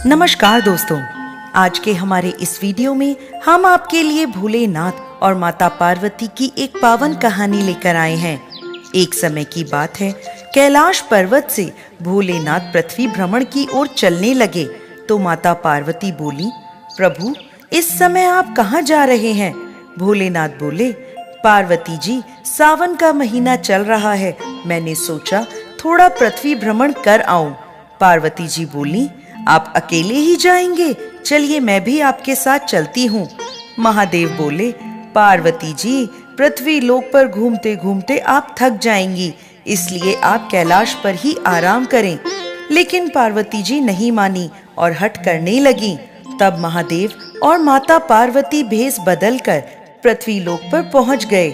नमस्कार दोस्तों, आज के हमारे इस वीडियो में हम आपके लिए भोलेनाथ और माता पार्वती की एक पावन कहानी लेकर आए हैं। एक समय की बात है, कैलाश पर्वत से भोलेनाथ पृथ्वी भ्रमण की ओर चलने लगे तो माता पार्वती बोली, प्रभु इस समय आप कहाँ जा रहे हैं? भोलेनाथ बोले, पार्वती जी सावन का महीना चल रहा है, मैंने सोचा थोड़ा पृथ्वी भ्रमण कर आऊं। पार्वती जी बोली, आप अकेले ही जाएंगे? चलिए मैं भी आपके साथ चलती हूँ। महादेव बोले, पार्वती जी पृथ्वी लोक पर घूमते घूमते आप थक जाएंगी, इसलिए आप कैलाश पर ही आराम करें। लेकिन पार्वती जी नहीं मानी और हठ करने लगी। तब महादेव और माता पार्वती भेष बदलकर पृथ्वी लोक पर पहुंच गए।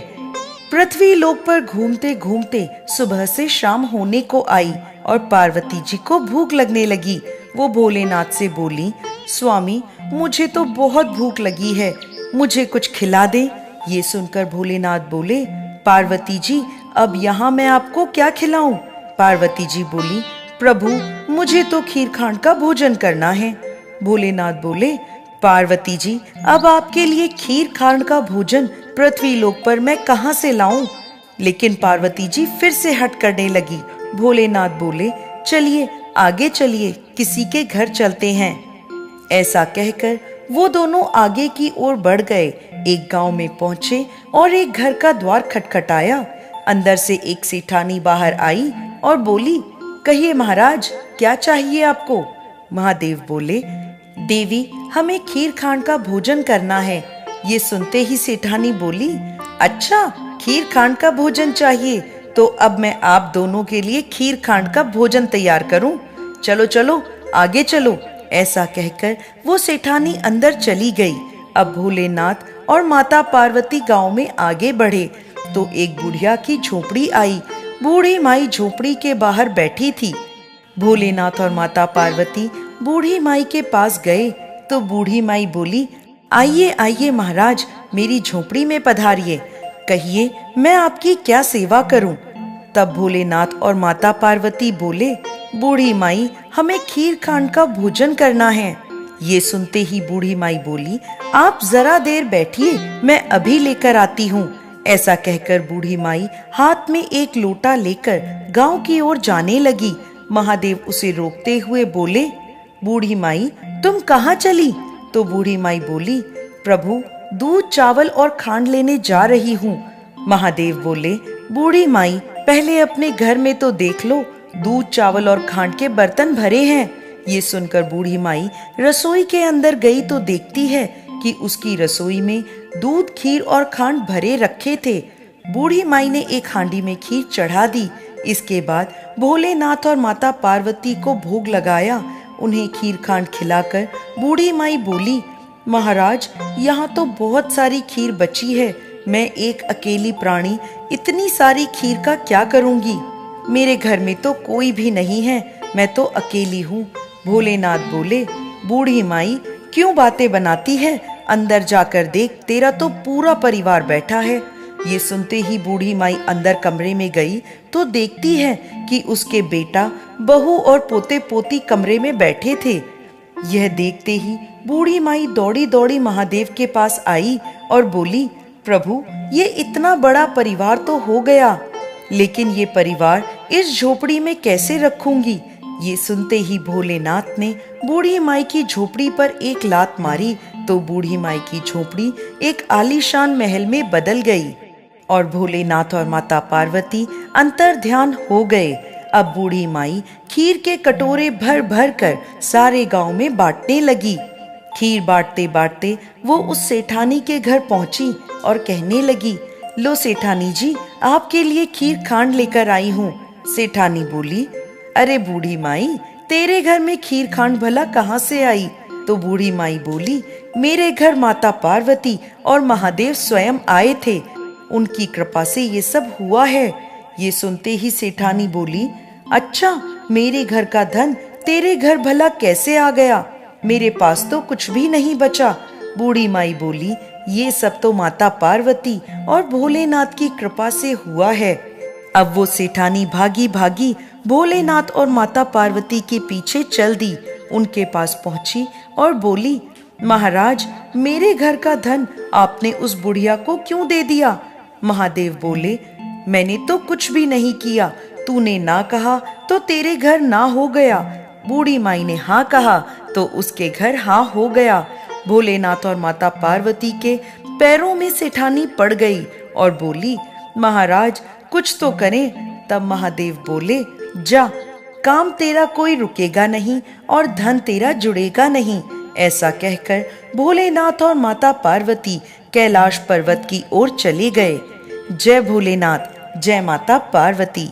पृथ्वी लोक पर घूमते घूमते सुबह से शाम होने को आई और पार्वती जी को भूख लगने लगी। वो भोलेनाथ से बोली, स्वामी मुझे तो बहुत भूख लगी है, मुझे कुछ खिला दे। ये सुनकर भोलेनाथ बोले, पार्वती जी अब यहाँ मैं आपको क्या खिलाऊं? पार्वती जी बोली, प्रभु मुझे तो खीर खांड का भोजन करना है। भोलेनाथ बोले, पार्वती जी अब आपके लिए खीर खांड का भोजन पृथ्वी लोक पर मैं कहाँ से लाऊं? लेकिन पार्वती जी फिर से हट करने लगी। भोलेनाथ बोले, चलिए आगे चलिए, किसी के घर चलते हैं। ऐसा कहकर वो दोनों आगे की ओर बढ़ गए। एक गांव में पहुंचे और एक घर का द्वार खटखटाया। अंदर से एक सेठानी बाहर आई और बोली, कहिए महाराज क्या चाहिए आपको? महादेव बोले, देवी हमें खीर खांड का भोजन करना है। ये सुनते ही सेठानी बोली, अच्छा खीर खांड का भोजन चाहिए, तो अब मैं आप दोनों के लिए खीर खांड का भोजन तैयार करूं। चलो चलो आगे चलो। ऐसा कहकर वो सेठानी अंदर चली गई। अब भोलेनाथ और माता पार्वती गांव में आगे बढ़े तो एक बुढ़िया की झोपड़ी आई। बूढ़ी माई झोपड़ी के बाहर बैठी थी। भोलेनाथ और माता पार्वती बूढ़ी माई के पास गए तो बूढ़ी माई बोली, आइए आइए महाराज, मेरी झोपड़ी में पधारिए, कहिए मैं आपकी क्या सेवा करूं? तब भोलेनाथ और माता पार्वती बोले, बूढ़ी माई हमें खीर खांड का भोजन करना है। ये सुनते ही बूढ़ी माई बोली, आप जरा देर बैठिए, मैं अभी लेकर आती हूँ। ऐसा कहकर बूढ़ी माई हाथ में एक लोटा लेकर गांव की ओर जाने लगी। महादेव उसे रोकते हुए बोले, बूढ़ी माई तुम कहाँ चली? तो बूढ़ी माई बोली, प्रभु दूध चावल और खांड लेने जा रही हूँ। महादेव बोले, बूढ़ी माई पहले अपने घर में तो देख लो, दूध चावल और खांड के बर्तन भरे हैं। ये सुनकर बूढ़ी माई रसोई के अंदर गई तो देखती है कि उसकी रसोई में दूध खीर और खांड भरे रखे थे। बूढ़ी माई ने एक हांडी में खीर चढ़ा दी। इसके बाद भोलेनाथ और माता पार्वती को भोग लगाया। उन्हें खीर खांड खिलाकर बूढ़ी माई बोली, महाराज यहाँ तो बहुत सारी खीर बची है, मैं एक अकेली प्राणी इतनी सारी खीर का क्या करूँगी? मेरे घर में तो कोई भी नहीं है, मैं तो अकेली हूँ। भोलेनाथ बोले, बूढ़ी माई क्यों बातें बनाती है? अंदर जाकर देख, तेरा तो पूरा परिवार बैठा है। ये सुनते ही बूढ़ी माई अंदर कमरे में गई तो देखती है कि उसके बेटा, बहू और पोते पोती कमरे में बैठे थे। यह देखते ही बूढ़ी माई दौड़ी दौड़ी महादेव के पास आई और बोली, प्रभु ये इतना बड़ा परिवार तो हो गया, लेकिन ये परिवार इस झोपड़ी में कैसे रखूंगी? ये सुनते ही भोलेनाथ ने बूढ़ी माई की झोपड़ी पर एक लात मारी तो बूढ़ी माई की झोपड़ी एक आलीशान महल में बदल गई और भोलेनाथ और माता पार्वती अंतर ध्यान हो गए। अब बूढ़ी माई खीर के कटोरे भर भर कर सारे गांव में बांटने लगी। खीर बांटते बांटते वो उस सेठानी के घर पहुंची और कहने लगी, लो सेठानी जी आपके लिए खीर खांड लेकर आई हूँ। सेठानी बोली, अरे बूढ़ी माई तेरे घर में खीर खांड भला कहाँ से आई? तो बूढ़ी माई बोली, मेरे घर माता पार्वती और महादेव स्वयं आए थे, उनकी कृपा से ये सब हुआ है। ये सुनते ही सेठानी बोली, अच्छा मेरे घर का धन तेरे घर भला कैसे आ गया? मेरे पास तो कुछ भी नहीं बचा। बूढ़ी माई बोली, ये सब तो माता पार्वती और भोलेनाथ की कृपा से हुआ है। अब वो सेठानी भागी भागी भोलेनाथ और माता पार्वती के पीछे चल दी। उनके पास पहुंची और बोली, महाराज, मेरे घर का धन आपने उस बुढ़िया को क्यों दे दिया? महादेव बोले, मैंने तो कुछ भी नहीं किया, तूने ना कहा तो तेरे घर ना हो गया। बूढ़ी माई ने हाँ कहा तो उसके घर हाँ हो गया। भोलेनाथ और माता पार्वती के पैरों में सेठानी पड़ गई और बोली, महाराज कुछ तो करें। तब महादेव बोले, जा, काम तेरा कोई रुकेगा नहीं और धन तेरा जुड़ेगा नहीं। ऐसा कहकर भोलेनाथ और माता पार्वती कैलाश पर्वत की ओर चले गए। जय भोलेनाथ, जय माता पार्वती।